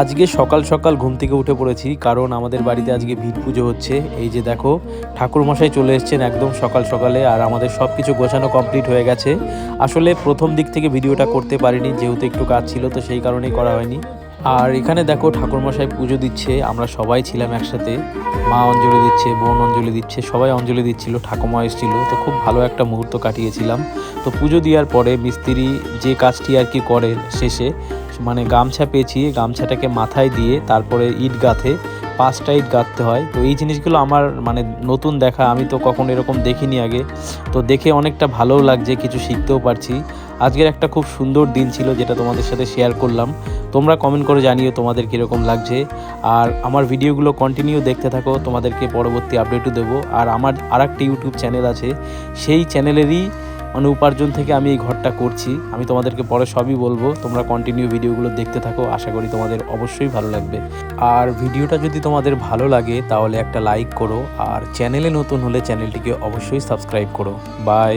আজকে সকাল সকাল ঘুম থেকে উঠে পড়েছি, কারণ আমাদের বাড়িতে আজকে ভিট পুজো হচ্ছে। এই যে দেখো, ঠাকুরমশাই চলে এসেছেন একদম সকাল সকালে, আর আমাদের সব কিছু গোছানো কমপ্লিট হয়ে গেছে। আসলে প্রথম দিক থেকে ভিডিওটা করতে পারিনি, যেহেতু একটু কাজ ছিল, তো সেই কারণেই করা হয়নি। আর এখানে দেখো ঠাকুরমশাই পুজো দিচ্ছে, আমরা সবাই ছিলাম একসাথে। মা অঞ্জলি দিচ্ছে, বোন অঞ্জলি দিচ্ছে, সবাই অঞ্জলি দিচ্ছিল, ঠাকুমা এসেছিল, তো খুব ভালো একটা মুহূর্ত কাটিয়েছিলাম। তো পুজো দেওয়ার পরে মিস্ত্রি যে কাজটি আর কি করে শেষে, মানে গামছা পেঁচিয়ে গামছাটাকে মাথায় দিয়ে তারপরে ইট গাঁথে, 5টা ইট গাঁথতে হয়। তো এই জিনিসগুলো আমার মানে নতুন দেখা, আমি তো কখনো এরকম দেখিনি আগে। তো দেখে অনেকটা ভালোও লাগছে, কিছু শিখতেও পারছি। আজকের একটা খুব সুন্দর দিন ছিল, যেটা তোমাদের সাথে শেয়ার করলাম। তোমরা কমেন্ট করে জানিও তোমাদের কীরকম লাগছে। আর আমার ভিডিওগুলো কন্টিনিউ দেখতে থাকো, তোমাদেরকে পরবর্তী আপডেটও দেবো। আর আমার আরেকটা ইউটিউব চ্যানেল আছে, সেই চ্যানেলেরই মানে উপার্জন থেকে আমি এই ঘরটা করছি। আমি তোমাদেরকে পরে সবই বলবো, তোমরা কন্টিনিউ ভিডিওগুলো দেখতে থাকো, আশা করি তোমাদের অবশ্যই ভালো লাগবে। আর ভিডিওটা যদি তোমাদের ভালো লাগে তাহলে একটা লাইক করো, আর চ্যানেলে নতুন হলে চ্যানেলটিকে অবশ্যই সাবস্ক্রাইব করো। বাই।